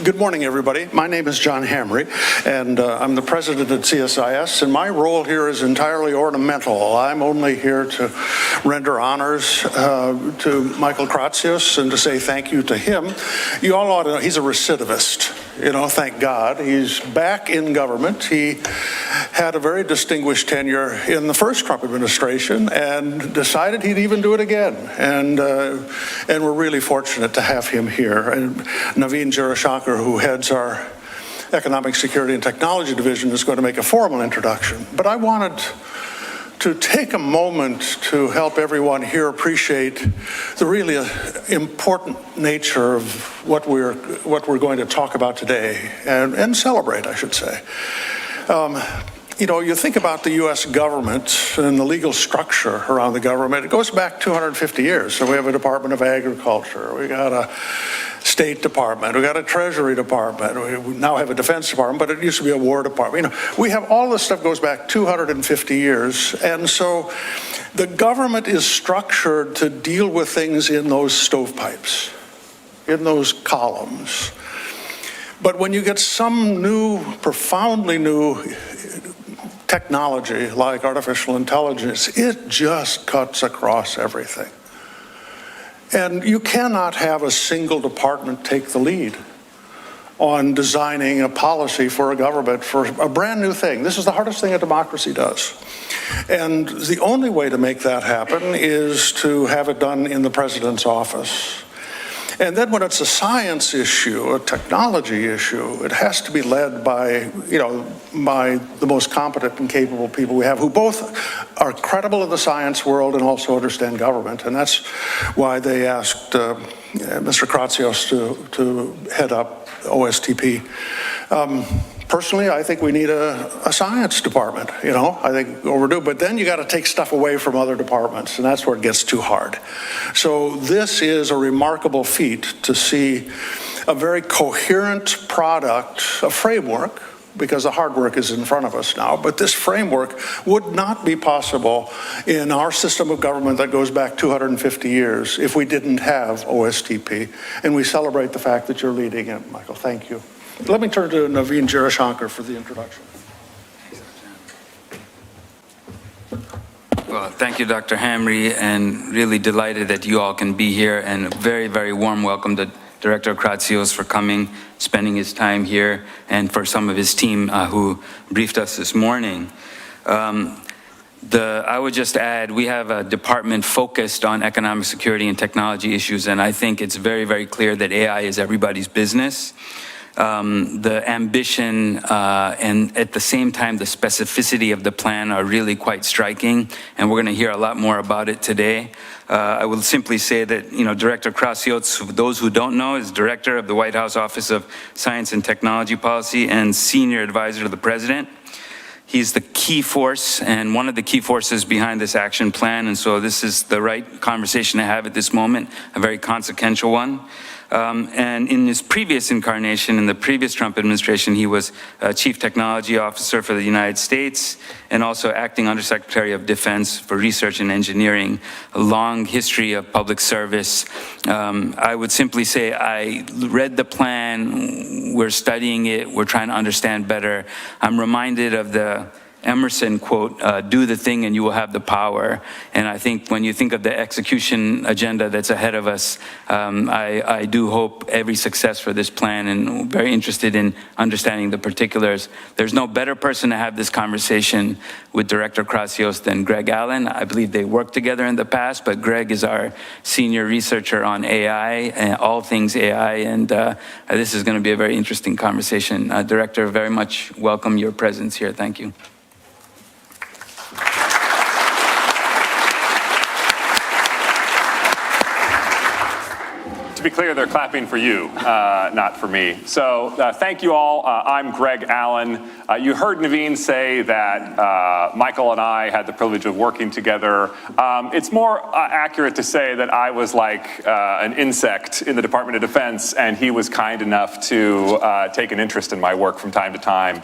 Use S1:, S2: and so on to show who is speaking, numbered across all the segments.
S1: Good morning, everybody. My name is John Hamry, and I'm the president at CSIS, and my role here is entirely ornamental. I'm only here to render honors to Michael Kratsios and to say thank you to him. You all ought to know he's a recidivist. Thank God. He's back in government. He had a very distinguished tenure in the first Trump administration and decided he'd even do it again. And we're really fortunate to have him here. And Naveen Jaishankar, who heads our Economic Security and Technology Division, is going to make a formal introduction. But I wanted to take a moment to help everyone here appreciate the really important nature of what we're going to talk about today and celebrate, I should say. You think about the U.S. government and the legal structure around the government. It goes back 250 years. So we have a Department of Agriculture. We got a State Department. We got a Treasury Department. We now have a Defense Department, but it used to be a War Department. We have all this stuff goes back 250 years. And so the government is structured to deal with things in those stovepipes, in those columns. But when you get some new, profoundly new technology like artificial intelligence, it just cuts across everything. And you cannot have a single department take the lead on designing a policy for a government for a brand new thing. This is the hardest thing a democracy does. And the only way to make that happen is to have it done in the president's office. And then when it's a science issue, a technology issue, it has to be led by, by the most competent and capable people we have, who both are credible in the science world and also understand government. And that's why they asked Mr. Kratsios to head up OSTP. Personally, I think we need a science department, I think overdue, but then you got to take stuff away from other departments, and that's where it gets too hard. So this is a remarkable feat to see a very coherent product, a framework, because the hard work is in front of us now, but this framework would not be possible in our system of government that goes back 250 years if we didn't have OSTP, and we celebrate the fact that you're leading it, Michael. Thank you. Let me turn to Naveen Jaishankar for the introduction.
S2: Well, thank you, Dr. Hamry, and really delighted that you all can be here, and a very, very warm welcome to Director Kratsios for coming, spending his time here, and for some of his team who briefed us this morning. I would just add, we have a department focused on economic security and technology issues, and I think it's very, very clear that AI is everybody's business. The ambition and at the same time the specificity of the plan are really quite striking, and we're going to hear a lot more about it today. I will simply say that, Director Kratsios, for those who don't know, is Director of the White House Office of Science and Technology Policy and Senior Advisor to the President. He's the key force and one of the key forces behind this action plan, and so this is the right conversation to have at this moment, a very consequential one. And in his previous incarnation, in the previous Trump administration, he was Chief Technology Officer for the United States and also Acting Undersecretary of Defense for Research and Engineering, a long history of public service. I would simply say I read the plan, we're studying it, we're trying to understand better. I'm reminded of the Emerson quote, do the thing and you will have the power. And I think when you think of the execution agenda that's ahead of us, I do hope every success for this plan, and very interested in understanding the particulars. There's no better person to have this conversation with Director Kratsios than Greg Allen. I believe they worked together in the past, but Greg is our senior researcher on AI, and all things AI, and this is going to be a very interesting conversation. Director, very much welcome your presence here. Thank you.
S3: To be clear, they're clapping for you, not for me. So thank you all. I'm Greg Allen. You heard Naveen say that Michael and I had the privilege of working together. It's more accurate to say that I was like an insect in the Department of Defense, and he was kind enough to take an interest in my work from time to time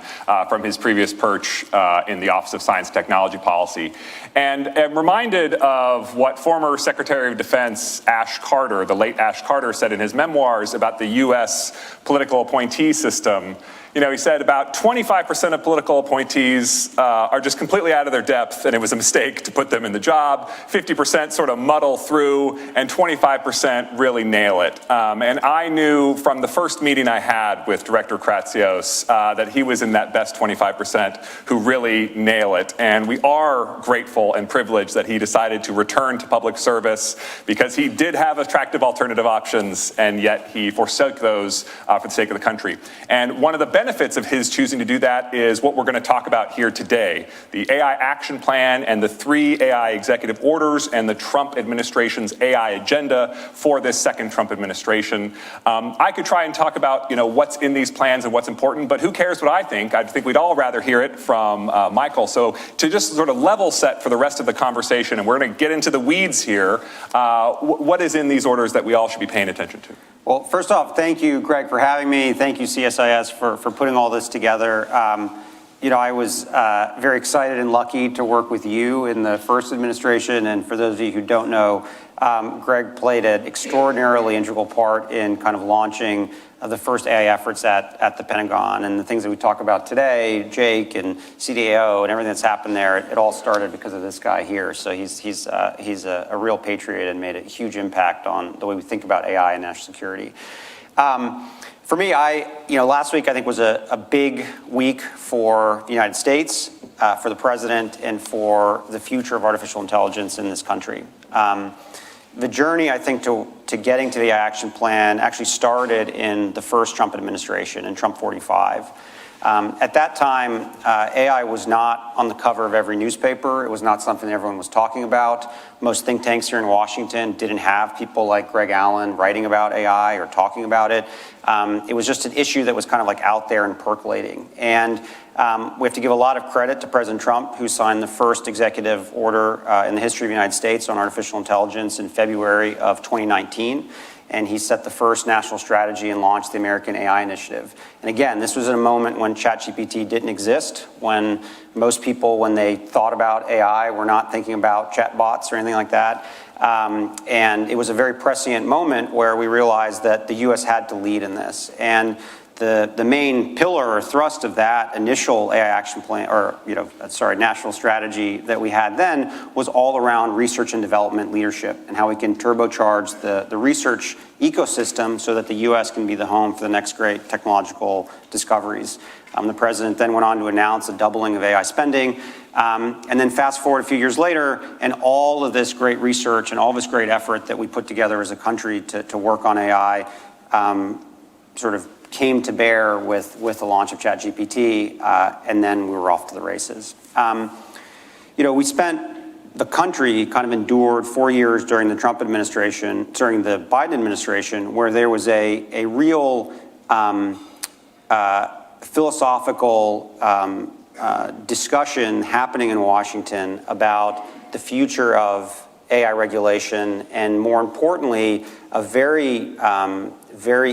S3: from his previous perch in the Office of Science and Technology Policy. And I'm reminded of what former Secretary of Defense Ash Carter, the late Ash Carter, Carter said in his memoirs about the US political appointee system. You know, he said about 25% of political appointees are just completely out of their depth, and it was a mistake to put them in the job. 50% sort of muddle through, and 25% really nail it. And I knew from the first meeting I had with Director Kratsios that he was in that best 25% who really nail it. And we are grateful and privileged that he decided to return to public service, because he did have attractive alternative options, and yet he forsook those for the sake of the country. And one of the benefits of his choosing to do that is what we're going to talk about here today: the AI action plan and the 3 AI executive orders and the Trump administration's AI agenda for this second Trump administration. I could try and talk about, what's in these plans and what's important, but who cares what I think? I think we'd all rather hear it from Michael. So to just sort of level set for the rest of the conversation, and we're going to get into the weeds here, what is in these orders that we all should be paying attention to?
S4: Well, first off, thank you, Greg, for having me. Thank you, CSIS, for putting all this together. I was very excited and lucky to work with you in the first administration. And for those of you who don't know, Greg played an extraordinarily integral part in kind of launching the first AI efforts at the Pentagon. And the things that we talk about today, Jake and CDAO and everything that's happened there, it all started because of this guy here. So he's a real patriot and made a huge impact on the way we think about AI and national security. For me, last week I think was a big week for the United States, for the president, and for the future of artificial intelligence in this country. The journey, I think, to getting to the action plan actually started in the first Trump administration, in Trump 45. At that time, AI was not on the cover of every newspaper. It was not something that everyone was talking about. Most think tanks here in Washington didn't have people like Greg Allen writing about AI or talking about it. It was just an issue that was kind of like out there and percolating. And we have to give a lot of credit to President Trump, who signed the first executive order in the history of the United States on artificial intelligence in February of 2019. And he set the first national strategy and launched the American AI Initiative. And again, this was in a moment when ChatGPT didn't exist, when most people, when they thought about AI, were not thinking about chatbots or anything like that. And it was a very prescient moment where we realized that the U.S. had to lead in this. And the main pillar or thrust of that initial AI action plan, national strategy that we had then, was all around research and development leadership and how we can turbocharge the research ecosystem so that the U.S. can be the home for the next great technological discoveries. The president then went on to announce a doubling of AI spending. And then fast forward a few years later, and all of this great research and all this great effort that we put together as a country to work on AI sort of came to bear with the launch of ChatGPT, and then we were off to the races. The country kind of endured 4 years during the Trump administration, during the Biden administration, where there was a real philosophical discussion happening in Washington about the future of AI regulation, and more importantly, a very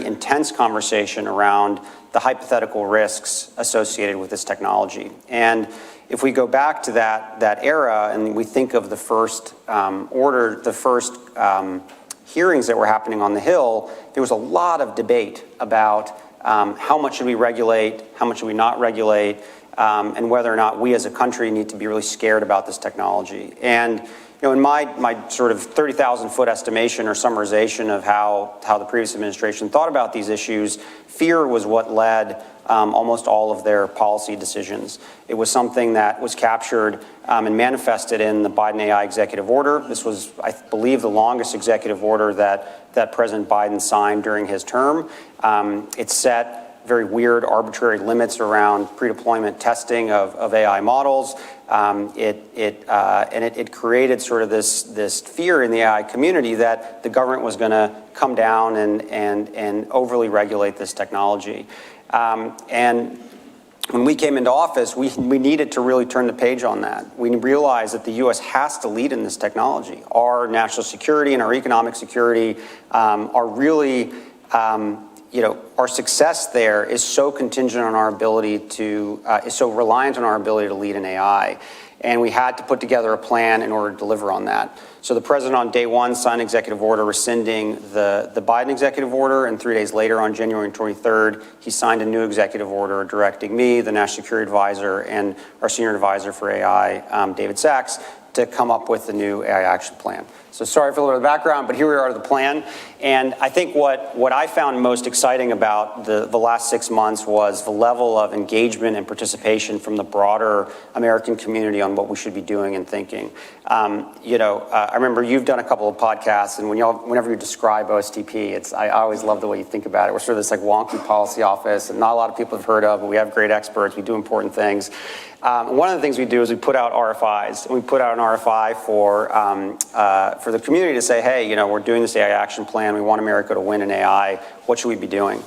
S4: intense conversation around the hypothetical risks associated with this technology. And if we go back to that era and we think of the first hearings that were happening on the Hill, there was a lot of debate about how much should we regulate, how much should we not regulate, and whether or not we as a country need to be really scared about this technology. And in my sort of 30,000-foot estimation or summarization of how the previous administration thought about these issues, fear was what led almost all of their policy decisions. It was something that was captured and manifested in the Biden AI executive order. This was, I believe, the longest executive order that President Biden signed during his term. It set very weird, arbitrary limits around pre-deployment testing of AI models. It created sort of this fear in the AI community that the government was going to come down and overly regulate this technology. And when we came into office, we needed to really turn the page on that. We realized that the U.S. has to lead in this technology. Our national security and our economic security are really our success there is so contingent on our ability is so reliant on our ability to lead in AI. And we had to put together a plan in order to deliver on that. So the president on day one signed an executive order rescinding the Biden executive order, and 3 days later on January 23rd, he signed a new executive order directing me, the National Security Advisor, and our Senior Advisor for AI, David Sachs, to come up with the new AI action plan. So sorry for a little bit of the background, but here we are to the plan. And I think what I found most exciting about the last 6 months was the level of engagement and participation from the broader American community on what we should be doing and thinking. I remember you've done a couple of podcasts, and whenever you describe OSTP, I always love the way you think about it. We're sort of this like wonky policy office, and not a lot of people have heard of, but we have great experts. We do important things. One of the things we do is we put out RFIs. And we put out an RFI for the community to say, hey, we're doing this AI action plan. We want America to win in AI. What should we be doing?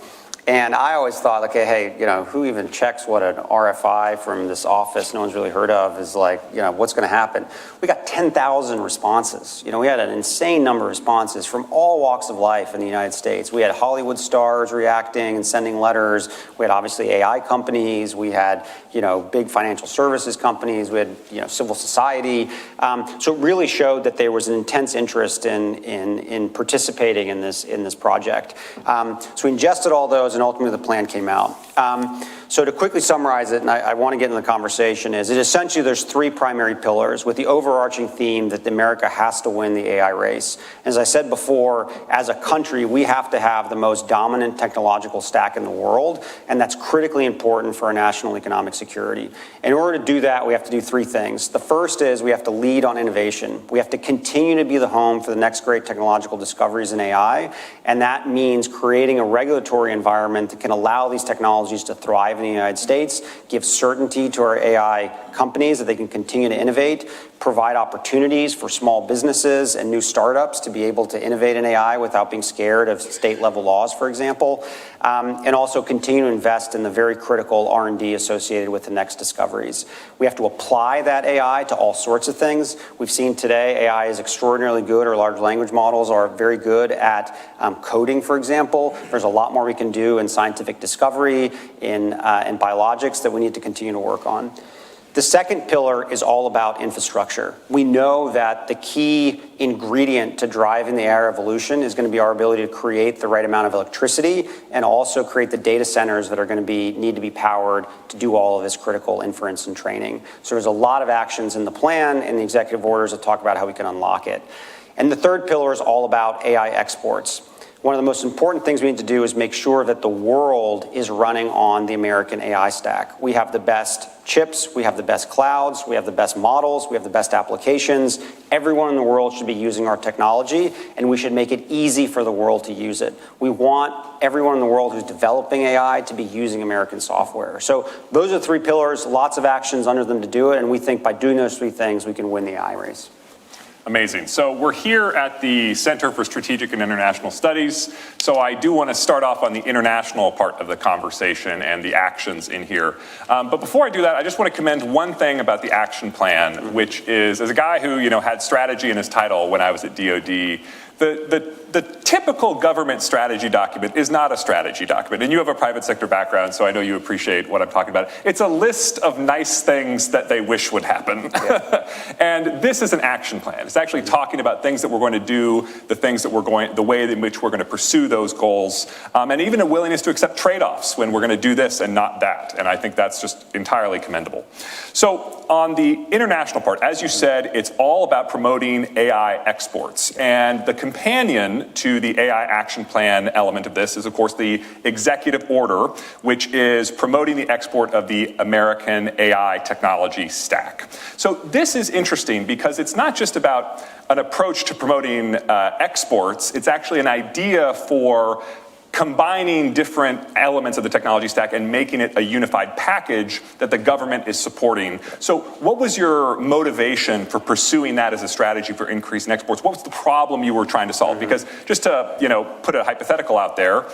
S4: And I always thought, okay, hey, who even checks what an RFI from this office no one's really heard of is like, what's going to happen? We got 10,000 responses. We had an insane number of responses from all walks of life in the United States. We had Hollywood stars reacting and sending letters. We had obviously AI companies. We had, big financial services companies. We had, civil society. So it really showed that there was an intense interest in participating in this project. So we ingested all those, and ultimately the plan came out. So to quickly summarize it, and I want to get into the conversation, is essentially there's three primary pillars with the overarching theme that America has to win the AI race. As I said before, as a country, we have to have the most dominant technological stack in the world, and that's critically important for our national economic security. In order to do that, we have to do three things. The first is we have to lead on innovation. We have to continue to be the home for the next great technological discoveries in AI, and that means creating a regulatory environment that can allow these technologies to thrive in the United States, give certainty to our AI companies that they can continue to innovate, provide opportunities for small businesses and new startups to be able to innovate in AI without being scared of state-level laws, for example, and also continue to invest in the very critical R&D associated with the next discoveries. We have to apply that AI to all sorts of things. We've seen today AI is extraordinarily good, or large language models are very good at coding, for example. There's a lot more we can do in scientific discovery, in biologics that we need to continue to work on. The second pillar is all about infrastructure. We know that the key ingredient to driving the AI revolution is going to be our ability to create the right amount of electricity and also create the data centers that are going to need to be powered to do all of this critical inference and training. So there's a lot of actions in the plan and the executive orders that talk about how we can unlock it. And the third pillar is all about AI exports. One of the most important things we need to do is make sure that the world is running on the American AI stack. We have the best chips, we have the best clouds, we have the best models, we have the best applications. Everyone in the world should be using our technology, and we should make it easy for the world to use it. We want everyone in the world who's developing AI to be using American software. So those are the three pillars, lots of actions under them to do it, and we think by doing those three things, we can win the AI race.
S3: Amazing. So we're here at the Center for Strategic and International Studies. So I do want to start off on the international part of the conversation and the actions in here. But before I do that, I just want to commend one thing about the action plan, which is, as a guy who had strategy in his title when I was at DoD, the typical government strategy document is not a strategy document. And you have a private sector background, so I know you appreciate what I'm talking about. It's a list of nice things that they wish would happen. Yeah. And this is an action plan. It's actually talking about things that we're going to do, the way in which we're going to pursue those goals, and even a willingness to accept trade-offs when we're going to do this and not that. And I think that's just entirely commendable. So on the international part, as you said, it's all about promoting AI exports. And the companion to the AI action plan element of this is, of course, the executive order, which is promoting the export of the American AI technology stack. So this is interesting because it's not just about an approach to promoting exports, it's actually an idea for combining different elements of the technology stack and making it a unified package that the government is supporting. So what was your motivation for pursuing that as a strategy for increasing exports? What was the problem you were trying to solve? Because just to put a hypothetical out there,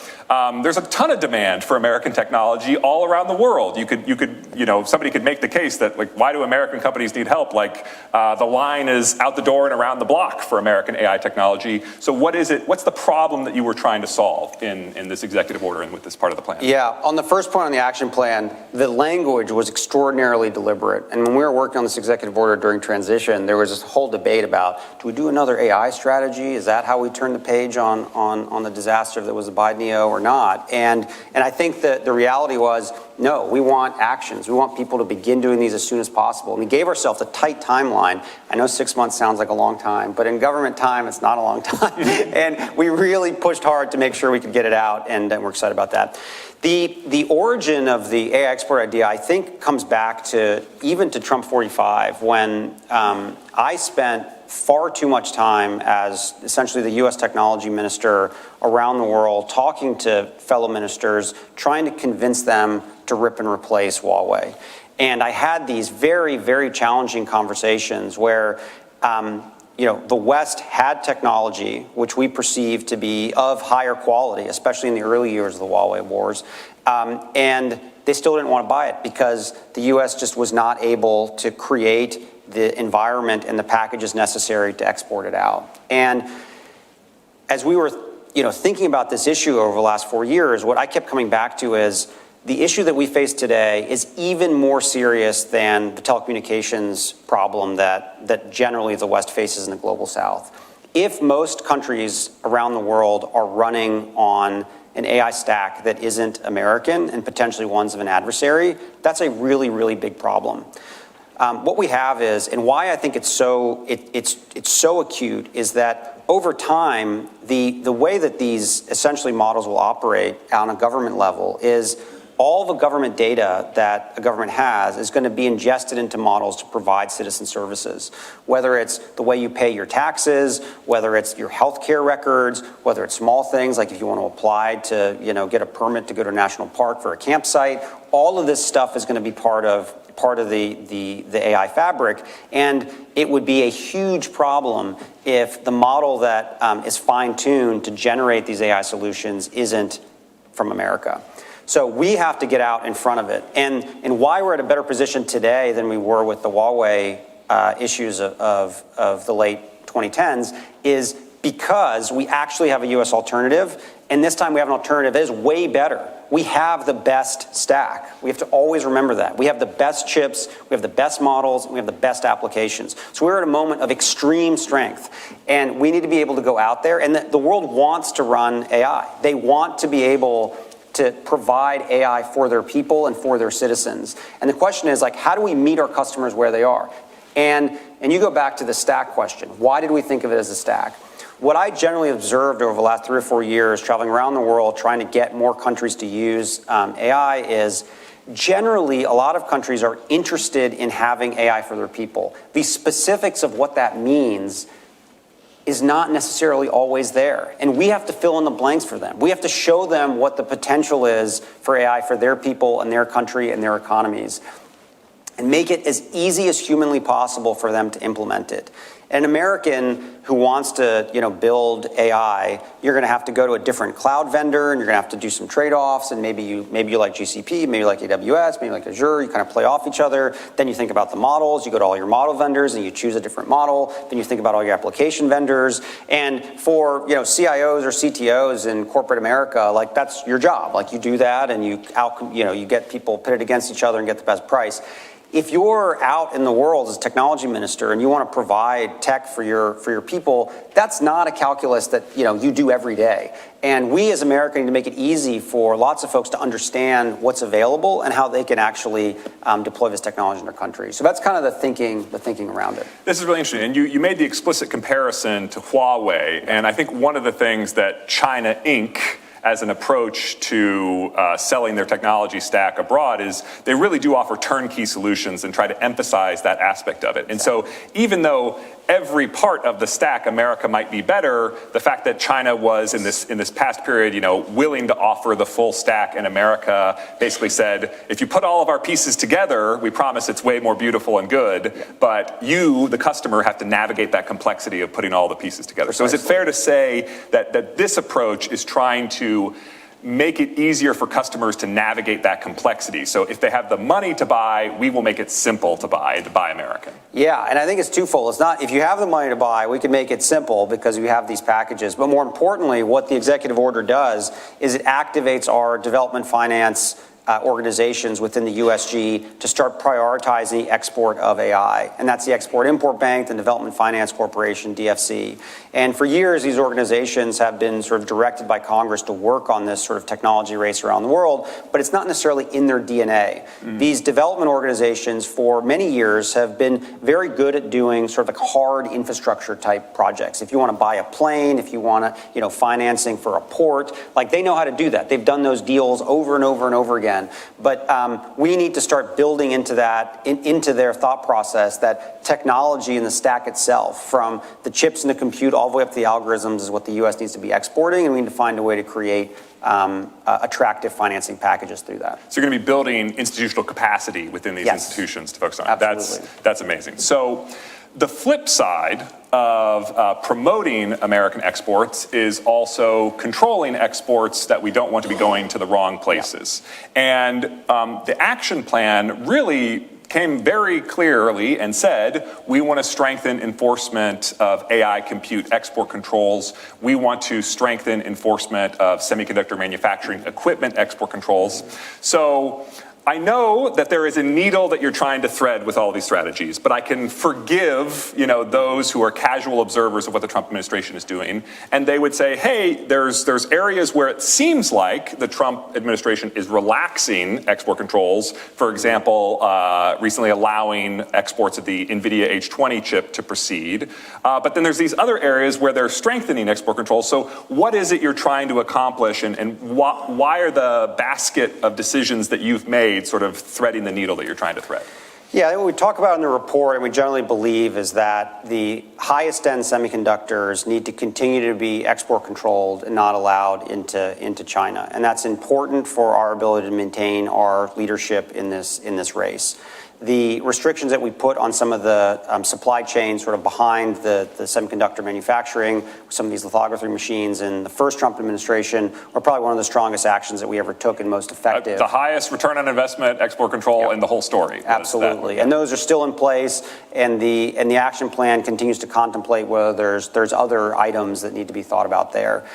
S3: there's a ton of demand for American technology all around the world. Somebody could make the case that, like, why do American companies need help? Like, the line is out the door and around the block for American AI technology. So what's the problem that you were trying to solve in in this executive order and with this part of the plan?
S4: Yeah, on the first point on the action plan, the language was extraordinarily deliberate. And when we were working on this executive order during transition, there was this whole debate about, do we do another AI strategy? Is that how we turn the page on the disaster that was the Biden EO or not? And I think that the reality was, no, we want actions. We want people to begin doing these as soon as possible. And we gave ourselves a tight timeline. I know 6 months sounds like a long time, but in government time, it's not a long time. And we really pushed hard to make sure we could get it out, and we're excited about that. The origin of the AI export idea, I think, comes back to even to Trump 45, when I spent far too much time as essentially the U.S. technology minister around the world, talking to fellow ministers, trying to convince them to rip and replace Huawei. And I had these very, very challenging conversations where, the West had technology which we perceived to be of higher quality, especially in the early years of the Huawei wars, and they still didn't want to buy it because the U.S. just was not able to create the environment and the packages necessary to export it out. And as we were, thinking about this issue over the last 4 years, what I kept coming back to is the issue that we face today is even more serious than the telecommunications problem that generally the West faces in the global South. If most countries around the world are running on an AI stack that isn't American and potentially ones of an adversary, that's a really, really big problem. What we have is, and why I think it's so acute, is that over time, the way that these essentially models will operate on a government level is all the government data that a government has is going to be ingested into models to provide citizen services, whether it's the way you pay your taxes, whether it's your healthcare records, whether it's small things like if you want to apply to, get a permit to go to a national park for a campsite. All of this stuff is going to be part of the AI fabric, and it would be a huge problem if the model that is fine-tuned to generate these AI solutions isn't from America. So we have to get out in front of it. And why we're at a better position today than we were with the Huawei issues of the late 2010s is because we actually have a U.S. alternative, and this time we have an alternative that is way better. We have the best stack. We have to always remember that. We have the best chips, we have the best models, and we have the best applications. So we're at a moment of extreme strength, and we need to be able to go out there, and the world wants to run AI. They want to be able to provide AI for their people and for their citizens. And the question is, how do we meet our customers where they are? And you go back to the stack question. Why did we think of it as a stack? What I generally observed over the last 3 or 4 years, traveling around the world, trying to get more countries to use AI, is generally a lot of countries are interested in having AI for their people. The specifics of what that means is not necessarily always there. And we have to fill in the blanks for them. We have to show them what the potential is for AI for their people and their country and their economies, and make it as easy as humanly possible for them to implement it. An American who wants to, build AI, you're going to have to go to a different cloud vendor, and you're going to have to do some trade-offs. And maybe you like GCP, maybe you like AWS, maybe you like Azure. You kind of play off each other. Then you think about the models. You go to all your model vendors, and you choose a different model. Then you think about all your application vendors. And for CIOs or CTOs in corporate America, that's your job. You do that, and you get people pitted against each other and get the best price. If you're out in the world as a technology minister and you want to provide tech for your people, that's not a calculus that you do every day. And we as Americans need to make it easy for lots of folks to understand what's available and how they can actually deploy this technology in their country. So that's kind of the thinking around it.
S3: This is really interesting. And you made the explicit comparison to Huawei. And I think one of the things that China Inc. as an approach to selling their technology stack abroad is they really do offer turnkey solutions and try to emphasize that aspect of it. And so even though every part of the stack America might be better, the fact that China was in this past period, willing to offer the full stack, and America basically said, if you put all of our pieces together, we promise it's way more beautiful and good, but you, the customer, have to navigate that complexity of putting all the pieces together. So is it fair to say that this approach is trying to make it easier for customers to navigate that complexity. So if they have the money to buy, we will make it simple to buy American.
S4: Yeah, and I think it's twofold. It's not, if you have the money to buy, we can make it simple because we have these packages. But more importantly, what the executive order does is it activates our development finance organizations within the USG to start prioritizing the export of AI. And that's the Export-Import Bank, the Development Finance Corporation, DFC. And for years, these organizations have been sort of directed by Congress to work on this sort of technology race around the world, but it's not necessarily in their DNA. These development organizations for many years have been very good at doing sort of like hard infrastructure type projects. If you want to buy a plane, if you want to, financing for a port, like they know how to do that. They've done those deals over and over and over again. But we need to start building into that, into their thought process, that technology in the stack itself, from the chips in the compute all the way up to the algorithms, is what the U.S. needs to be exporting, and we need to find a way to create attractive financing packages through that.
S3: So you're going to be building institutional capacity within these institutions to focus on.
S4: Absolutely.
S3: That's amazing. So the flip side of promoting American exports is also controlling exports that we don't want to be going to the wrong places. And the action plan really came very clearly and said, we want to strengthen enforcement of AI compute export controls. We want to strengthen enforcement of semiconductor manufacturing equipment export controls. So I know that there is a needle that you're trying to thread with all these strategies, but I can forgive, those who are casual observers of what the Trump administration is doing, and they would say, hey, there's areas where it seems like the Trump administration is relaxing export controls. For example, recently allowing exports of the NVIDIA H20 chip to proceed. But then there's these other areas where they're strengthening export controls. So what is it you're trying to accomplish, and why are the basket of decisions that you've made sort of threading the needle that you're trying to thread?
S4: Yeah, what we talk about in the report, and we generally believe, is that the highest end semiconductors need to continue to be export controlled and not allowed into China. And that's important for our ability to maintain our leadership in this race. The restrictions that we put on some of the supply chain sort of behind the semiconductor manufacturing, some of these lithography machines in the first Trump administration, were probably one of the strongest actions that we ever took and most effective.
S3: The highest return on investment export control in the whole story.
S4: Absolutely. And those are still in place, and the action plan continues to contemplate whether there's other items that need to be thought about there.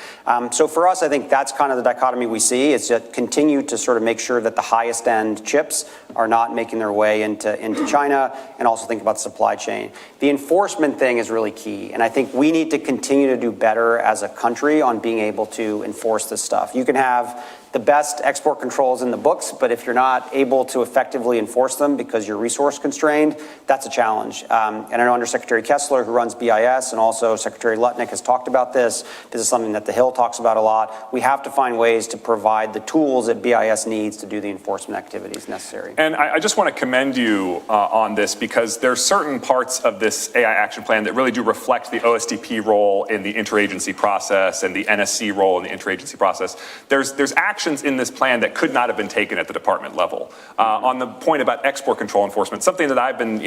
S4: So for us, I think that's kind of the dichotomy we see. It's to continue to sort of make sure that the highest end chips are not making their way into China, and also think about the supply chain. The enforcement thing is really key, and I think we need to continue to do better as a country on being able to enforce this stuff. You can have the best export controls in the books, but if you're not able to effectively enforce them because you're resource constrained, that's a challenge. And I know Undersecretary Kessler, who runs BIS, and also Secretary Lutnick has talked about this. This is something that the Hill talks about a lot. We have to find ways to provide the tools that BIS needs to do the enforcement activities necessary.
S3: And I just want to commend you on this, because there's certain parts of this AI action plan that really do reflect the OSTP role in the interagency process and the NSC role in the interagency process. There's actions in this plan that could not have been taken at the department level. On the point about export control enforcement, something that I've been,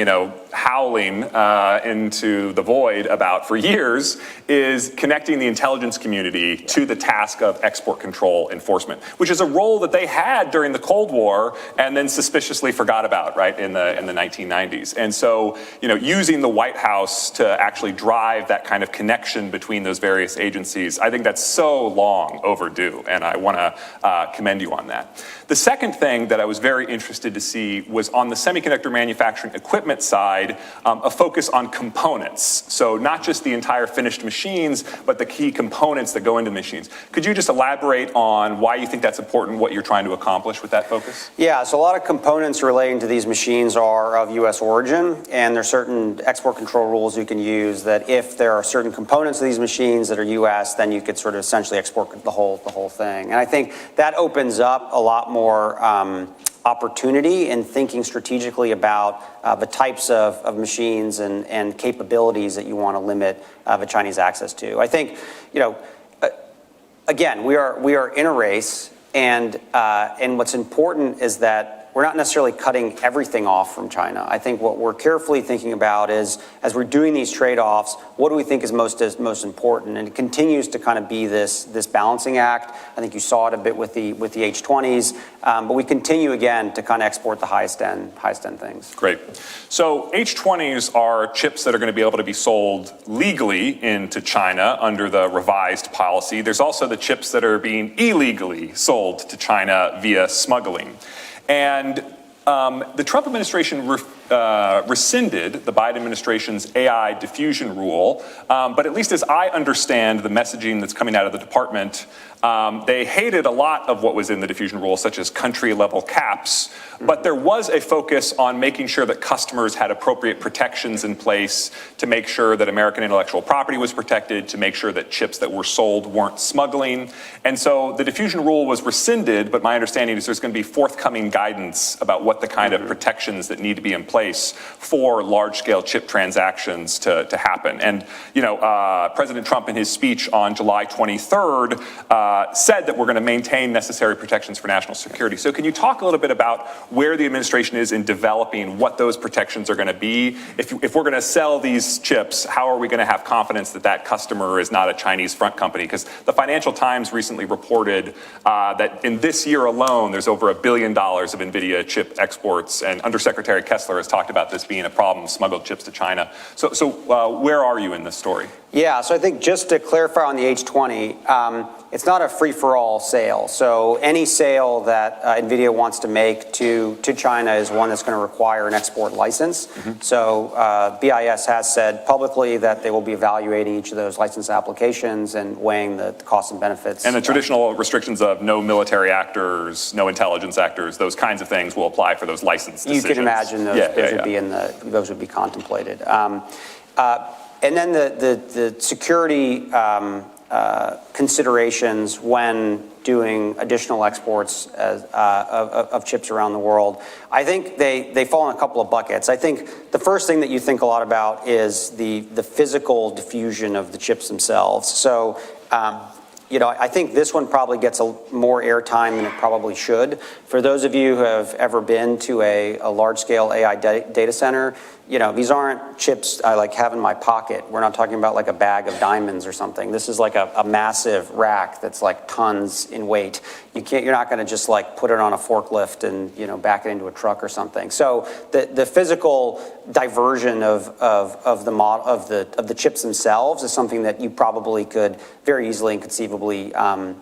S3: howling into the void about for years is connecting the intelligence community to the task of export control enforcement, which is a role that they had during the Cold War and then suspiciously forgot about, right, in the 1990s. And so, using the White House to actually drive that kind of connection between those various agencies, I think that's so long overdue, and I want to commend you on that. The second thing that I was very interested to see was on the semiconductor manufacturing equipment side, a focus on components. So not just the entire finished machines, but the key components that go into machines. Could you just elaborate on why you think that's important, what you're trying to accomplish with that focus?
S4: Yeah, so a lot of components relating to these machines are of U.S. origin, and there's certain export control rules you can use that if there are certain components of these machines that are U.S., then you could sort of essentially export the whole thing. And I think that opens up a lot more opportunity in thinking strategically about the types of machines and capabilities that you want to limit the Chinese access to. I think, again, we are in a race, and what's important is that we're not necessarily cutting everything off from China. I think what we're carefully thinking about is, as we're doing these trade-offs, what do we think is most important? And it continues to kind of be this balancing act. I think you saw it a bit with the H20s, but we continue again to kind of export the highest end things.
S3: Great. So H20s are chips that are going to be able to be sold legally into China under the revised policy. There's also the chips that are being illegally sold to China via smuggling. And the Trump administration rescinded the Biden administration's AI diffusion rule, but at least as I understand the messaging that's coming out of the department, they hated a lot of what was in the diffusion rule, such as country-level caps, but there was a focus on making sure that customers had appropriate protections in place to make sure that American intellectual property was protected, to make sure that chips that were sold weren't smuggling. And so the diffusion rule was rescinded, but my understanding is there's going to be forthcoming guidance about what the kind of protections that need to be in place for large-scale chip transactions to happen. And, President Trump in his speech on July 23rd said that we're going to maintain necessary protections for national security. So can you talk a little bit about where the administration is in developing what those protections are going to be? If we're going to sell these chips, how are we going to have confidence that that customer is not a Chinese front company? Because the Financial Times recently reported that in this year alone, there's over $1 billion of NVIDIA chip exports, and Undersecretary Kessler has talked about this being a problem, smuggled chips to China. So where are you in this story?
S4: Yeah, so I think just to clarify on the H20, it's not a free-for-all sale. So any sale that NVIDIA wants to make to China is one that's going to require an export license. So BIS has said publicly that they will be evaluating each of those license applications and weighing the costs and benefits.
S3: And the traditional restrictions of no military actors, no intelligence actors, those kinds of things will apply for those license decisions.
S4: You can imagine those would be contemplated. And then the security considerations when doing additional exports of chips around the world, I think they fall in a couple of buckets. I think the first thing that you think a lot about is the physical diffusion of the chips themselves. So, I think this one probably gets more airtime than it probably should. For those of you who have ever been to a large-scale AI data center, these aren't chips I have in my pocket. We're not talking about like a bag of diamonds or something. This is like a massive rack that's like tons in weight. You're not going to just put it on a forklift and back it into a truck or something. So the physical diversion of the chips themselves is something that you probably could very easily and conceivably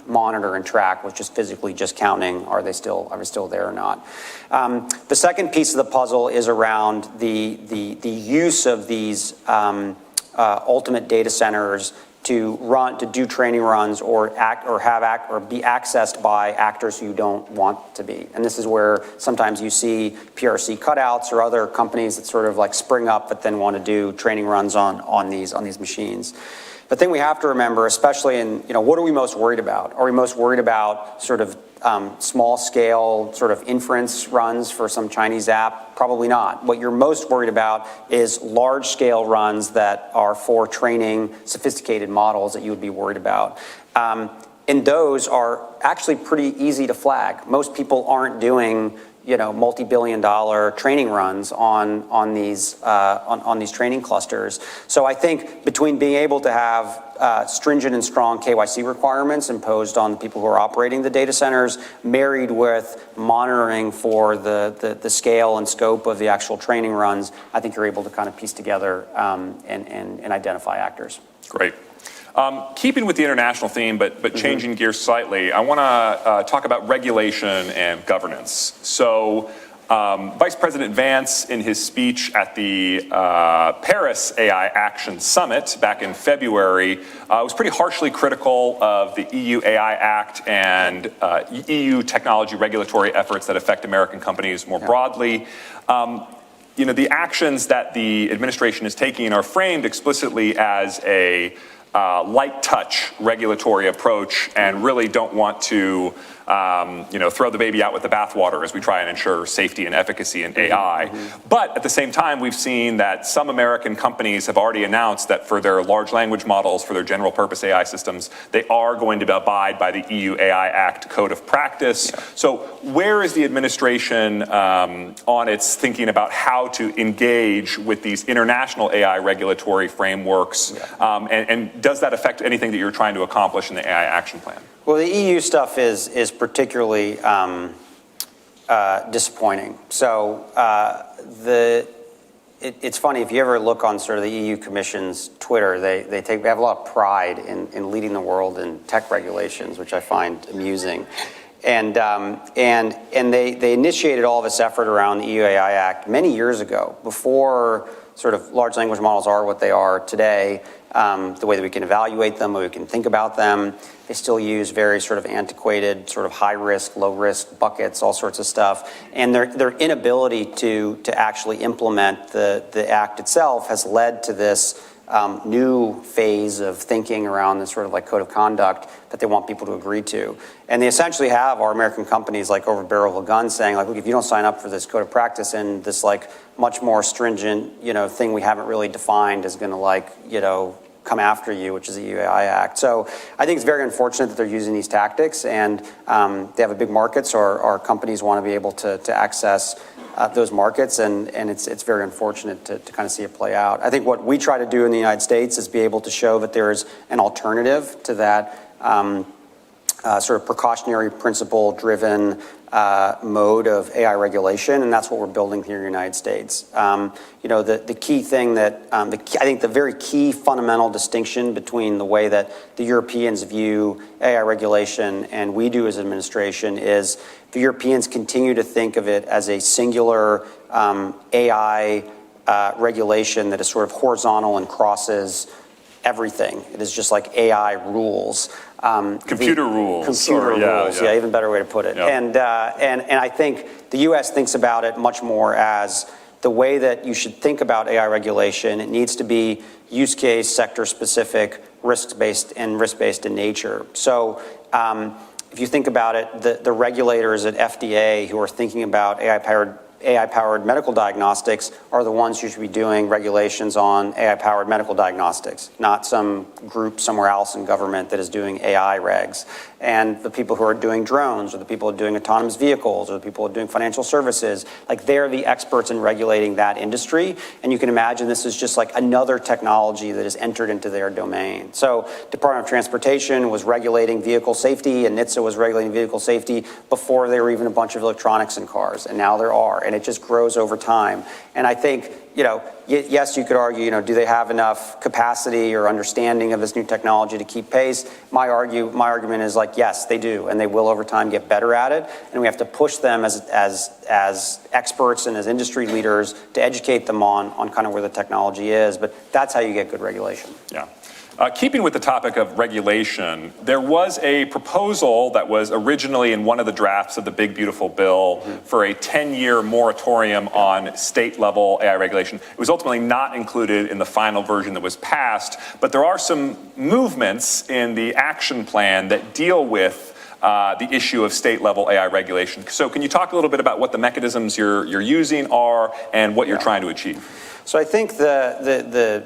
S4: monitor and track with just physically just counting, are they still there or not. The second piece of the puzzle is around the use of these ultimate data centers to do training runs or be accessed by actors who you don't want to be. And this is where sometimes you see PRC cutouts or other companies that sort of spring up but then want to do training runs on these machines. The thing we have to remember, especially in, what are we most worried about? Are we most worried about sort of small scale sort of inference runs for some Chinese app? Probably not. What you're most worried about is large scale runs that are for training sophisticated models that you would be worried about. And those are actually pretty easy to flag. Most people aren't doing multi-billion-dollar training runs on these training clusters. So I think between being able to have stringent and strong KYC requirements imposed on the people who are operating the data centers, married with monitoring for the scale and scope of the actual training runs, I think you're able to kind of piece together and identify actors.
S3: Great. Keeping with the international theme, but changing gears slightly, I want to talk about regulation and governance. So Vice President Vance, in his speech at the Paris AI Action Summit back in February, was pretty harshly critical of the EU AI Act and EU technology regulatory efforts that affect American companies more broadly. The actions that the administration is taking are framed explicitly as a light touch regulatory approach and really don't want to throw the baby out with the bathwater as we try and ensure safety and efficacy in AI. But at the same time, we've seen that some American companies have already announced that for their large language models, for their general purpose AI systems, they are going to abide by the EU AI Act Code of Practice. Yeah. So where is the administration on its thinking about how to engage with these international AI regulatory frameworks? Yeah. And does that affect anything that you're trying to accomplish in the AI action plan?
S4: Well, the EU stuff is particularly disappointing. So it's funny, if you ever look on sort of the EU Commission's Twitter, they have a lot of pride in leading the world in tech regulations, which I find amusing. And they initiated all of this effort around the EU AI Act many years ago, before sort of large language models are what they are today, the way that we can evaluate them, the way we can think about them. They still use very sort of antiquated, sort of high risk, low risk buckets, all sorts of stuff. And their inability to actually implement the act itself has led to this new phase of thinking around this sort of like code of conduct that they want people to agree to. And they essentially have our American companies like over the barrel of a gun saying, like, look, if you don't sign up for this code of practice and this like much more stringent, thing we haven't really defined is going to come after you, which is the EU AI Act. So I think it's very unfortunate that they're using these tactics, and they have a big market, so our companies want to be able to access those markets, and it's very unfortunate to kind of see it play out. I think what we try to do in the United States is be able to show that there is an alternative to that sort of precautionary principle-driven mode of AI regulation, and that's what we're building here in the United States. The key thing that, I think the very key fundamental distinction between the way that the Europeans view AI regulation and we do as administration is the Europeans continue to think of it as a singular AI regulation that is sort of horizontal and crosses everything. It is just like AI rules.
S3: Computer rules.
S4: Yeah, even better way to put it. Yeah. And I think the U.S. thinks about it much more as the way that you should think about AI regulation. It needs to be use case, sector specific, risk-based in nature. So if you think about it, the regulators at FDA who are thinking about AI-powered medical diagnostics are the ones who should be doing regulations on AI-powered medical diagnostics, not some group somewhere else in government that is doing AI regs. And the people who are doing drones, or the people who are doing autonomous vehicles, or the people who are doing financial services, like they're the experts in regulating that industry. And you can imagine this is just like another technology that has entered into their domain. So Department of Transportation was regulating vehicle safety, and NHTSA was regulating vehicle safety before there were even a bunch of electronics in cars, and now there are. And it just grows over time. And I think, yes, you could argue, do they have enough capacity or understanding of this new technology to keep pace? My argument is like, yes, they do, and they will over time get better at it. And we have to push them as experts and as industry leaders to educate them on kind of where the technology is. But that's how you get good regulation.
S3: Yeah. Keeping with the topic of regulation, there was a proposal that was originally in one of the drafts of the Big Beautiful Bill for a 10-year moratorium on state-level AI regulation. It was ultimately not included in the final version that was passed, but there are some movements in the action plan that deal with the issue of state-level AI regulation. So can you talk a little bit about what the mechanisms you're using are and what you're trying to achieve?
S4: So I think the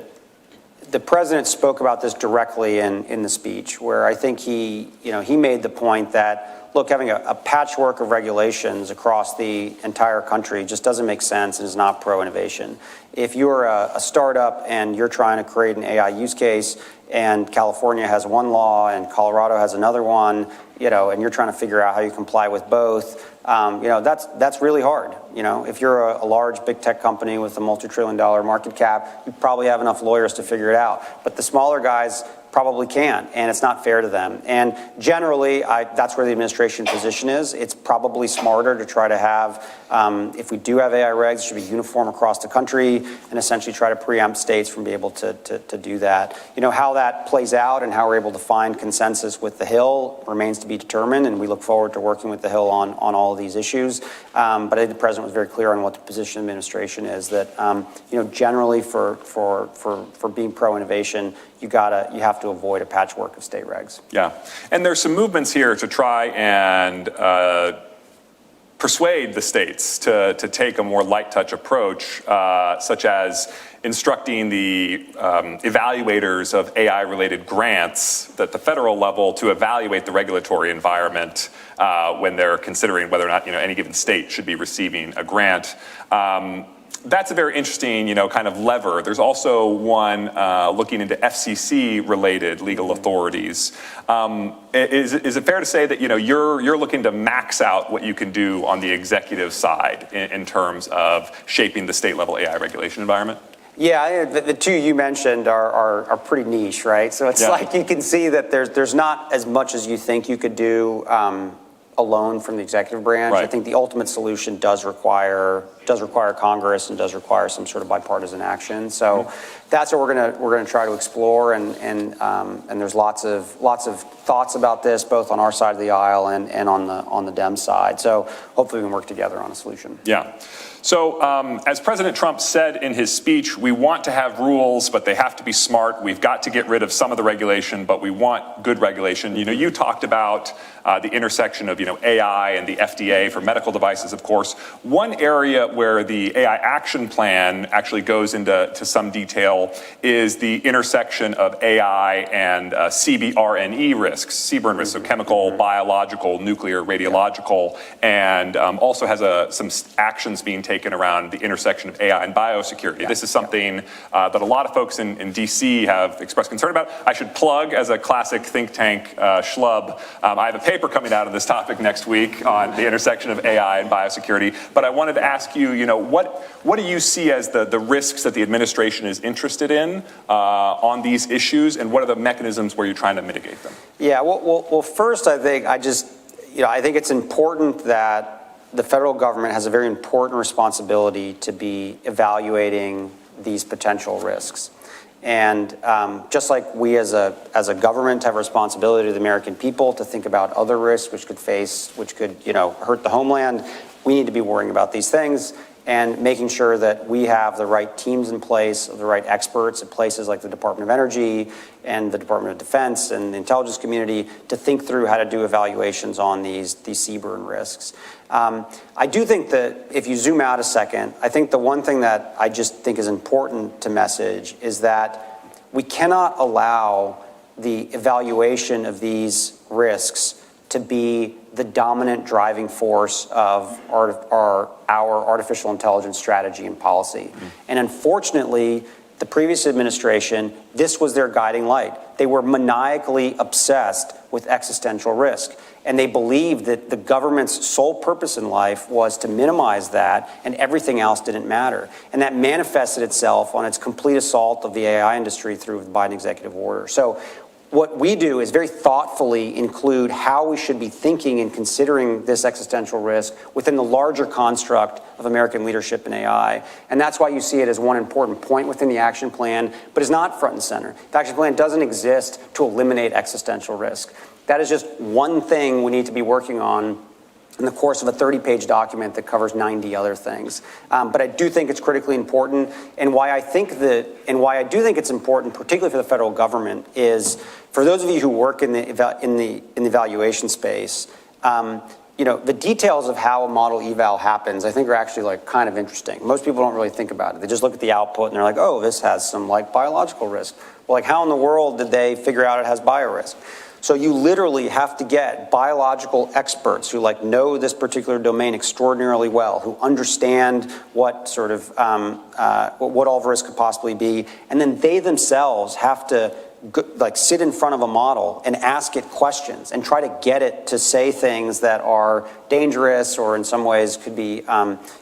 S4: president spoke about this directly in the speech, where I think he made the point that, look, having a patchwork of regulations across the entire country just doesn't make sense and is not pro-innovation. If you're a startup and you're trying to create an AI use case, and California has one law and Colorado has another one, and you're trying to figure out how you comply with both, that's really hard. If you're a large big tech company with a multi-trillion-dollar market cap, you probably have enough lawyers to figure it out. But the smaller guys probably can't, and it's not fair to them. And generally, that's where the administration position is. It's probably smarter to try to have, if we do have AI regs, it should be uniform across the country, and essentially try to preempt states from being able to do that. How that plays out and how we're able to find consensus with the Hill remains to be determined, and we look forward to working with the Hill on all of these issues. But I think the president was very clear on what the position of the administration is, that generally for being pro-innovation, you have to avoid a patchwork of state regs.
S3: Yeah, and there's some movements here to try and persuade the states to take a more light touch approach, such as instructing the evaluators of AI-related grants at the federal level to evaluate the regulatory environment when they're considering whether or not any given state should be receiving a grant. That's a very interesting, kind of lever. There's also one looking into FCC-related legal authorities. Is it fair to say that you're looking to max out what you can do on the executive side in terms of shaping the state-level AI regulation environment?
S4: Yeah, the two you mentioned are pretty niche, right? So it's like you can see that there's not as much as you think you could do alone from the executive branch.
S3: Right.
S4: I think the ultimate solution does require Congress and does require some sort of bipartisan action. So that's what we're gonna try to explore, and there's lots of thoughts about this, both on our side of the aisle and on the Dem side. So hopefully we can work together on a solution.
S3: Yeah. So as President Trump said in his speech, we want to have rules, but they have to be smart. We've got to get rid of some of the regulation, but we want good regulation. You talked about the intersection of AI and the FDA for medical devices, of course. One area where the AI action plan actually goes into some detail is the intersection of AI and CBRNE risks, CBRN risks, so chemical, biological, nuclear, radiological, and also has some actions being taken around the intersection of AI and biosecurity. Yeah. This is something that a lot of folks in DC have expressed concern about. I should plug, as a classic think tank schlub, I have a paper coming out on this topic next week on the intersection of AI and biosecurity. But I wanted to ask you, what do you see as the risks that the administration is interested in on these issues, and what are the mechanisms where you're trying to mitigate them? Yeah,
S4: well first, I think I think it's important that the federal government has a very important responsibility to be evaluating these potential risks. And just like we as a government have a responsibility to the American people to think about other risks which could hurt the homeland, we need to be worrying about these things and making sure that we have the right teams in place, the right experts at places like the Department of Energy and the Department of Defense and the intelligence community to think through how to do evaluations on these CBRN risks. I do think that if you zoom out a second, I think the one thing that I just think is important to message is that we cannot allow the evaluation of these risks to be the dominant driving force of our artificial intelligence strategy and policy. Mm-hmm. And unfortunately, the previous administration, this was their guiding light. They were maniacally obsessed with existential risk. And they believed that the government's sole purpose in life was to minimize that, and everything else didn't matter. And that manifested itself on its complete assault of the AI industry through the Biden executive order. So what we do is very thoughtfully include how we should be thinking and considering this existential risk within the larger construct of American leadership in AI. And that's why you see it as one important point within the action plan, but it's not front and center. The action plan doesn't exist to eliminate existential risk. That is just one thing we need to be working on in the course of a 30-page document that covers 90 other things. But I do think it's critically important, and why I do think it's important, particularly for the federal government, is for those of you who work in the evaluation space, the details of how a model eval happens, I think, are actually kind of interesting. Most people don't really think about it. They just look at the output and they're like, oh, this has some biological risk. Well, how in the world did they figure out it has biorisk? So you literally have to get biological experts who know this particular domain extraordinarily well, who understand what sort of what all the risk could possibly be, and then they themselves have to sit in front of a model and ask it questions and try to get it to say things that are dangerous or in some ways could be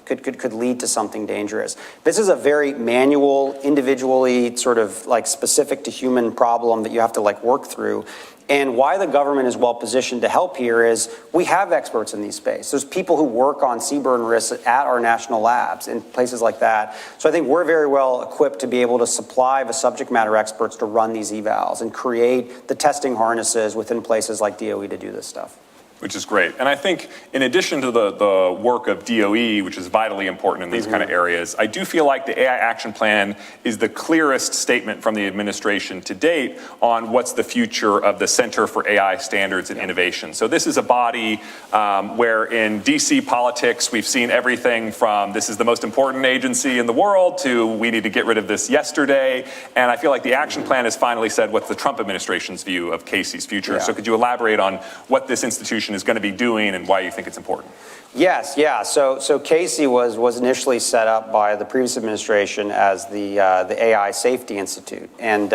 S4: could lead to something dangerous. This is a very manual, individually sort of specific to human problem that you have to work through. And why the government is well positioned to help here is we have experts in these spaces. There's people who work on CBRN risks at our national labs in places like that. So I think we're very well equipped to be able to supply the subject matter experts to run these evals and create the testing harnesses within places like DOE to do this stuff.
S3: Which is great. And I think in addition to the work of DOE, which is vitally important in these kind of areas, I do feel like the AI Action Plan is the clearest statement from the administration to date on what's the future of the Center for AI Standards and Innovation. So this is a body where in DC politics, we've seen everything from this is the most important agency in the world to we need to get rid of this yesterday. And I feel like the action plan has finally said what's the Trump administration's view of Casey's future. So could you elaborate on what this institution is going to be doing and why you think it's important?
S4: Yes, yeah. So Casey was initially set up by the previous administration as the AI Safety Institute, and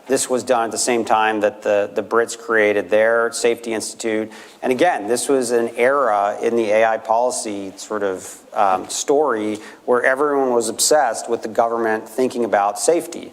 S4: this was done at the same time that the Brits created their Safety Institute. And again, this was an era in the AI policy sort of story where everyone was obsessed with the government thinking about safety.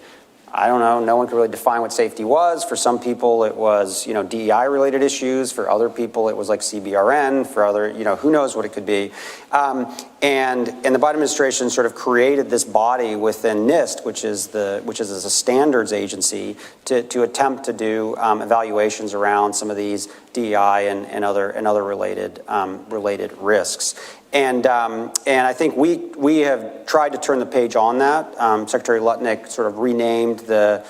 S4: I don't know, no one could really define what safety was. For some people, it was, DEI-related issues. For other people, it was like CBRN. For other, who knows what it could be. And the Biden administration sort of created this body within NIST, which is a standards agency, to attempt to do evaluations around some of these DEI and other related risks. And I think we have tried to turn the page on that. Secretary Lutnick sort of renamed the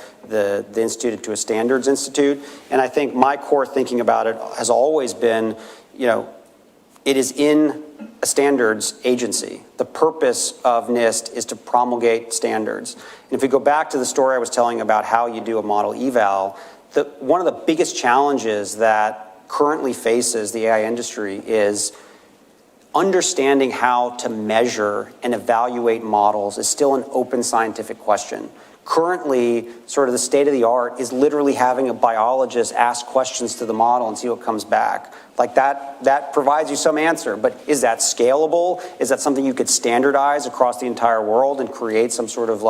S4: institute to a standards institute. And I think my core thinking about it has always been, it is in a standards agency. The purpose of NIST is to promulgate standards. And if we go back to the story I was telling about how you do a model eval, one of the biggest challenges that currently faces the AI industry is understanding how to measure and evaluate models is still an open scientific question. Currently, sort of the state of the art is literally having a biologist ask questions to the model and see what comes back. Like that provides you some answer, but is that scalable? Is that something you could standardize across the entire world and create some sort of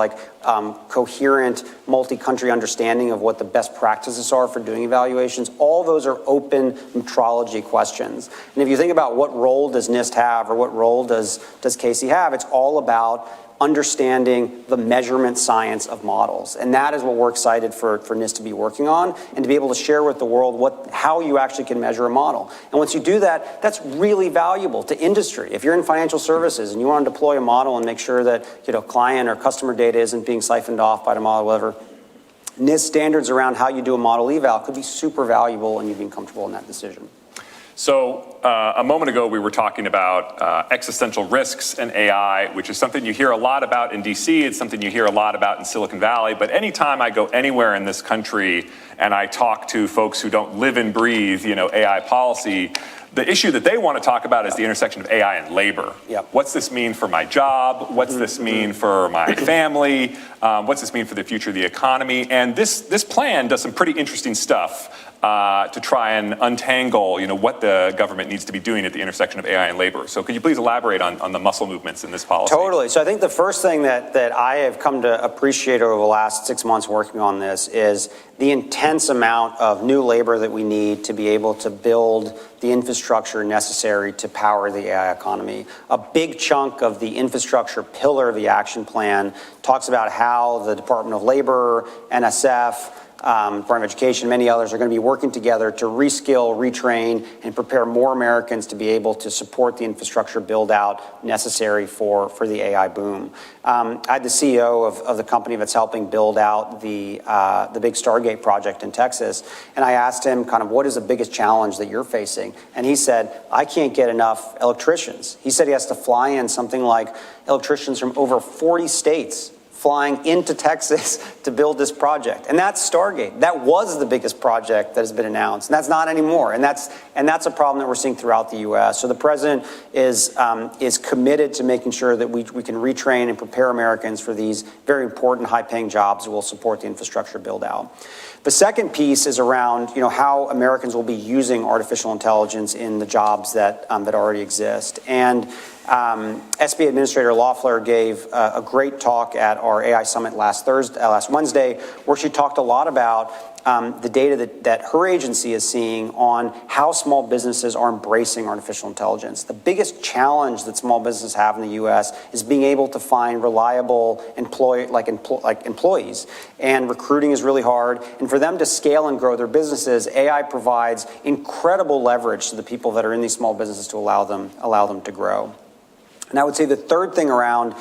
S4: coherent multi-country understanding of what the best practices are for doing evaluations? All those are open metrology questions. And if you think about what role does NIST have or what role does Casey have, it's all about understanding the measurement science of models. And that is what we're excited for NIST to be working on and to be able to share with the world how you actually can measure a model. And once you do that, that's really valuable to industry. If you're in financial services and you want to deploy a model and make sure that client or customer data isn't being siphoned off by the model, whatever, NIST standards around how you do a model eval could be super valuable and you being comfortable in that decision.
S3: So a moment ago, we were talking about existential risks in AI, which is something you hear a lot about in DC. It's something you hear a lot about in Silicon Valley. But anytime I go anywhere in this country and I talk to folks who don't live and breathe, AI policy, the issue that they want to talk about is the intersection of AI and labor.
S4: Yep.
S3: What's this mean for my job? What's this mean for my family? What's this mean for the future of the economy? And this plan does some pretty interesting stuff to try and untangle, what the government needs to be doing at the intersection of AI and labor. So could you please elaborate on the muscle movements in this policy?
S4: Totally. So I think the first thing that I have come to appreciate over the last 6 months working on this is the intense amount of new labor that we need to be able to build the infrastructure necessary to power the AI economy. A big chunk of the infrastructure pillar of the action plan talks about how the Department of Labor, NSF, Department of Education, many others are going to be working together to reskill, retrain, and prepare more Americans to be able to support the infrastructure build out necessary for the AI boom. I had the CEO of the company that's helping build out the big Stargate project in Texas, and I asked him kind of what is the biggest challenge that you're facing? And he said, I can't get enough electricians. He said he has to fly in something like electricians from over 40 states flying into Texas to build this project. And that's Stargate. That was the biggest project that has been announced. And that's not anymore. And that's a problem that we're seeing throughout the U.S. So the president is committed to making sure that we can retrain and prepare Americans for these very important high-paying jobs that will support the infrastructure build out. The second piece is around how Americans will be using artificial intelligence in the jobs that already exist. And SBA Administrator Loeffler gave a great talk at our AI Summit last Wednesday, where she talked a lot about the data that her agency is seeing on how small businesses are embracing artificial intelligence. The biggest challenge that small businesses have in the U.S. is being able to find reliable employees, and recruiting is really hard. And for them to scale and grow their businesses, AI provides incredible leverage to the people that are in these small businesses to allow them to grow. And I would say the third thing around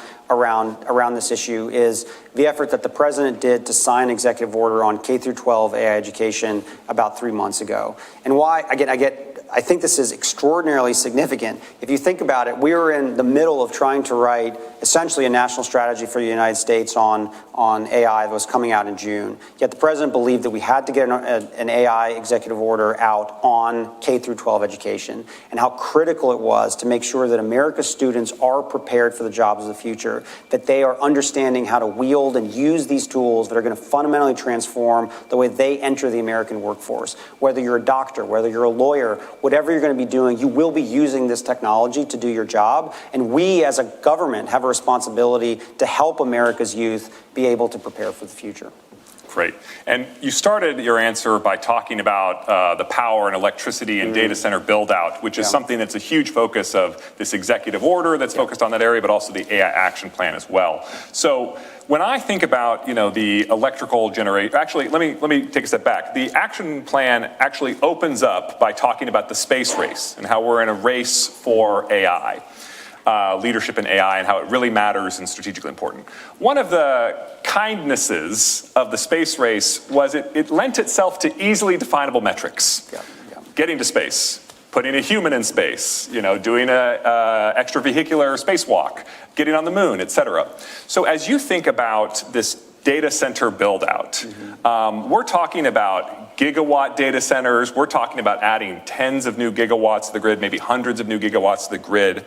S4: this issue is the effort that the president did to sign an executive order on K-12 AI education about 3 months ago. And why, again, I think this is extraordinarily significant. If you think about it, we were in the middle of trying to write essentially a national strategy for the United States on AI that was coming out in June. Yet the president believed that we had to get an AI executive order out on K-12 education, and how critical it was to make sure that America's students are prepared for the jobs of the future, that they are understanding how to wield and use these tools that are going to fundamentally transform the way they enter the American workforce. Whether you're a doctor, whether you're a lawyer, whatever you're going to be doing, you will be using this technology to do your job. And we as a government have a responsibility to help America's youth be able to prepare for the future.
S3: Great. And you started your answer by talking about the power and electricity and data center build out, which is something that's a huge focus of this executive order that's focused on that area, but also the AI action plan as well. So when I think about, the electrical generation, actually, let me take a step back. The action plan actually opens up by talking about the space race and how we're in a race for AI. Leadership in AI and how it really matters and strategically important. One of the kindnesses of the space race was it lent itself to easily definable metrics. Getting to space, putting a human in space, doing a extravehicular spacewalk, getting on the moon, et cetera. So as you think about this data center build out, we're talking about gigawatt data centers. We're talking about adding tens of new gigawatts to the grid, maybe hundreds of new gigawatts to the grid.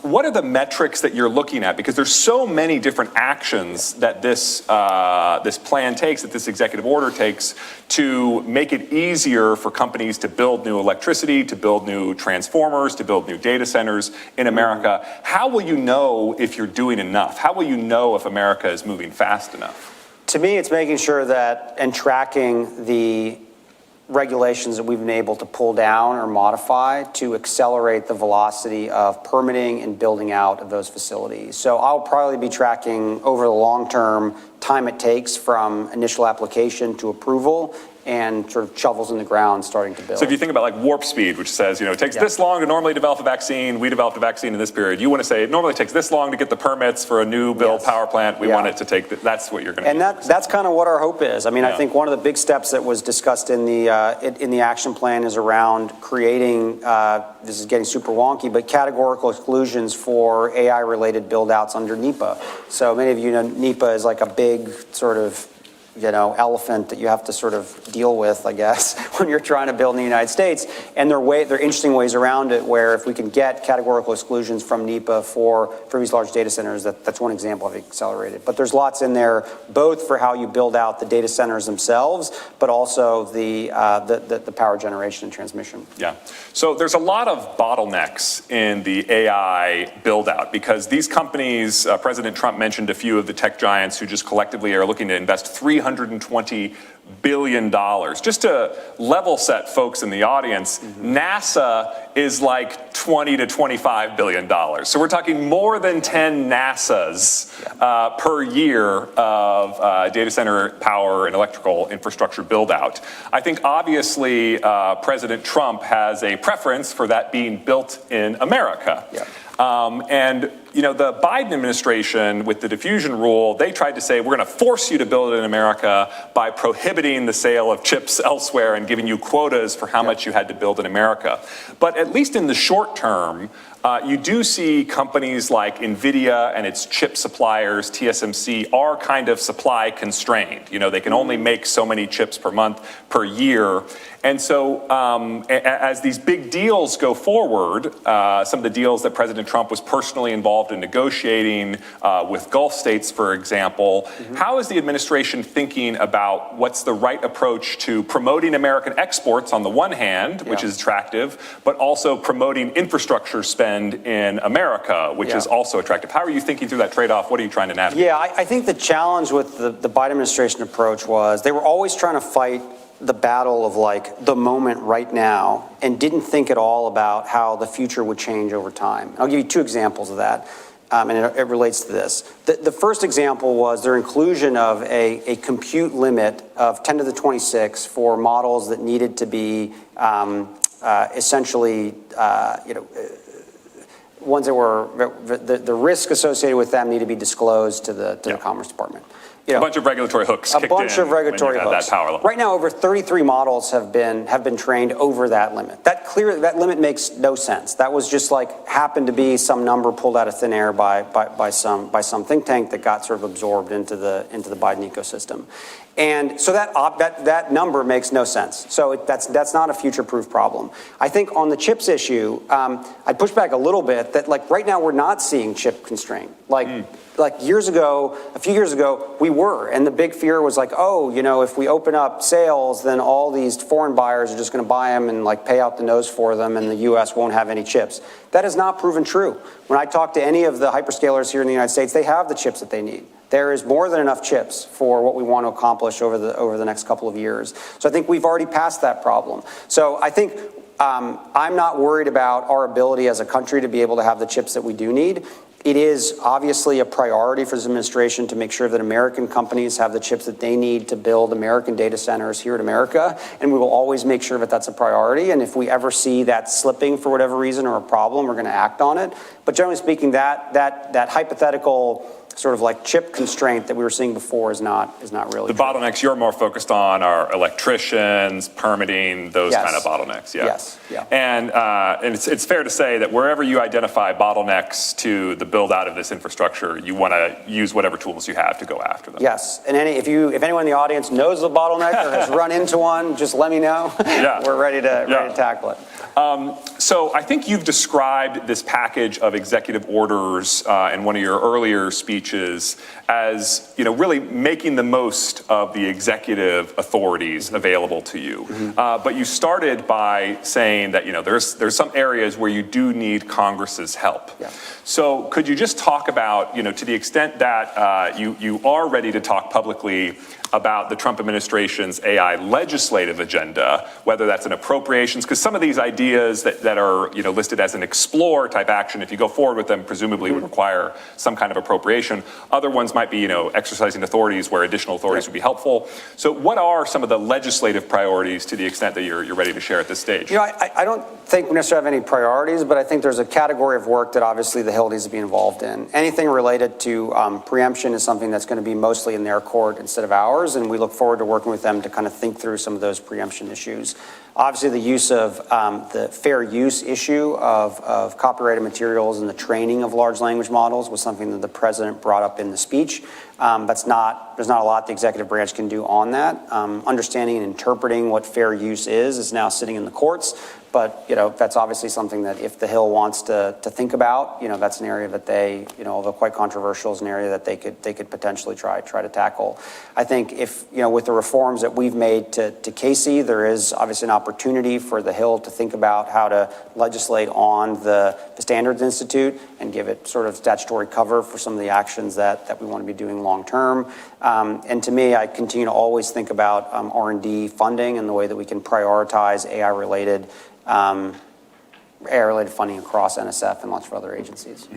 S3: What are the metrics that you're looking at? Because there's so many different actions that this plan takes, that this executive order takes, to make it easier for companies to build new electricity, to build new transformers, to build new data centers in America. How will you know if you're doing enough? How will you know if America is moving fast enough?
S4: To me, it's making sure that and tracking the regulations that we've been able to pull down or modify to accelerate the velocity of permitting and building out of those facilities. So I'll probably be tracking over the long term time it takes from initial application to approval and sort of shovels in the ground starting to build.
S3: So if you think about like warp speed, which says, it takes this long to normally develop a vaccine, we developed a vaccine in this period. You want to say it normally takes this long to get the permits for a new build power plant. We want it to take, that's what you're going to do.
S4: And that's kind of what our hope is. I mean, I think one of the big steps that was discussed in the action plan is around creating, this is getting super wonky, but categorical exclusions for AI-related build-outs under NEPA. So many of you know NEPA is like a big sort of elephant that you have to sort of deal with, I guess, when you're trying to build in the United States. And there are interesting ways around it where if we can get categorical exclusions from NEPA for these large data centers, that's one example of accelerated. But there's lots in there, both for how you build out the data centers themselves, but also the power generation and transmission.
S3: Yeah. So there's a lot of bottlenecks in the AI build out because these companies, President Trump mentioned a few of the tech giants who just collectively are looking to invest $320 billion. Just to level set folks in the audience, NASA is like $20 to $25 billion. So we're talking more than 10 NASAs per year of data center power and electrical infrastructure build out. I think obviously President Trump has a preference for that being built in America. And the Biden administration with the diffusion rule, they tried to say, we're going to force you to build it in America by prohibiting the sale of chips elsewhere and giving you quotas for how much you had to build in America. But at least in the short term, you do see companies like NVIDIA and its chip suppliers, TSMC, are kind of supply constrained. They can only make so many chips per month, per year. And so as these big deals go forward, some of the deals that President Trump was personally involved in negotiating with Gulf states, for example, how is the administration thinking about what's the right approach to promoting American exports on the one hand, which is attractive, but also promoting infrastructure spending spend in America, which is also attractive. How are you thinking through that trade-off? What are you trying to navigate?
S4: Yeah, I think the challenge with the Biden administration approach was they were always trying to fight the battle of like the moment right now and didn't think at all about how the future would change over time. I'll give you two examples of that. And it relates to this. The first example was their inclusion of a compute limit of 10 to the 26 for models that needed to be essentially, ones that were, the risk associated with them need to be disclosed to the Commerce Department.
S3: A bunch of regulatory hooks kicked in.
S4: A bunch of regulatory hooks.
S3: That power level.
S4: Right now, over 33 models have been trained over that limit. That limit makes no sense. That was just like happened to be some number pulled out of thin air by some think tank that got sort of absorbed into the Biden ecosystem. And so that number makes no sense. So that's not a future-proof problem. I think on the chips issue, I'd push back a little bit that like right now we're not seeing chip constraint. Like a few years ago, we were, and the big fear was like, oh, if we open up sales, then all these foreign buyers are just going to buy them and like pay out the nose for them, and the U.S. won't have any chips. That has not proven true. When I talk to any of the hyperscalers here in the United States, they have the chips that they need. There is more than enough chips for what we want to accomplish over the next couple of years. So I think we've already passed that problem. So I think I'm not worried about our ability as a country to be able to have the chips that we do need. It is obviously a priority for this administration to make sure that American companies have the chips that they need to build American data centers here in America, and we will always make sure that that's a priority. And if we ever see that slipping for whatever reason or a problem, we're going to act on it. But generally speaking, that hypothetical sort of like chip constraint that we were seeing before is not really
S3: the
S4: true.
S3: bottlenecks you're more focused on are electricians, permitting, those kind of bottlenecks. Yeah.
S4: Yes. Yeah.
S3: And it's fair to say that wherever you identify bottlenecks to the build out of this infrastructure, you want to use whatever tools you have to go after them.
S4: Yes. And if anyone in the audience knows the bottleneck or has run into one, just let me know.
S3: Yeah.
S4: We're ready to tackle it.
S3: So I think you've described this package of executive orders in one of your earlier speeches as really making the most of the executive authorities available to you. But you started by saying that there's some areas where you do need Congress's help.
S4: Yeah.
S3: So could you just talk about to the extent that you are ready to talk publicly about the Trump administration's AI legislative agenda, whether that's an appropriations, because some of these ideas that are listed as an explore type action, if you go forward with them, presumably would require some kind of appropriation. Other ones might be exercising authorities where additional authorities would be helpful. So what are some of the legislative priorities to the extent that you're ready to share at this stage?
S4: I don't think we necessarily have any priorities, but I think there's a category of work that obviously the Hill needs to be involved in. Anything related to preemption is something that's going to be mostly in their court instead of ours. And we look forward to working with them to kind of think through some of those preemption issues. Obviously, the use of the fair use issue of copyrighted materials and the training of large language models was something that the president brought up in the speech. There's not a lot the executive branch can do on that. Understanding and interpreting what fair use is now sitting in the courts. But that's obviously something that if the Hill wants to think about, that's an area that they, although quite controversial, is an area that they could potentially try to tackle. I think if with the reforms that we've made to Casey, there is obviously an opportunity for the Hill to think about how to legislate on the Standards Institute and give it sort of statutory cover for some of the actions that we want to be doing long term. And to me, I continue to always think about R&D funding and the way that we can prioritize AI-related funding across NSF and lots of other agencies.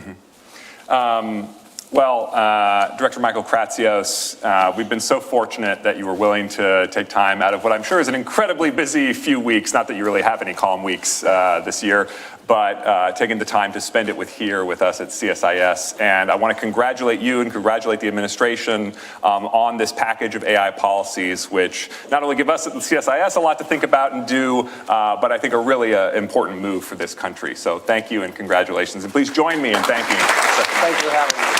S3: Director Michael Kratsios, we've been so fortunate that you were willing to take time out of what I'm sure is an incredibly busy few weeks, not that you really have any calm weeks this year, but taking the time to spend it with us at CSIS. And I want to congratulate you and congratulate the administration on this package of AI policies, which not only give us at the CSIS a lot to think about and do, but I think are really an important move for this country. So thank you and congratulations. And please join me in thanking.
S4: Thank you for having me.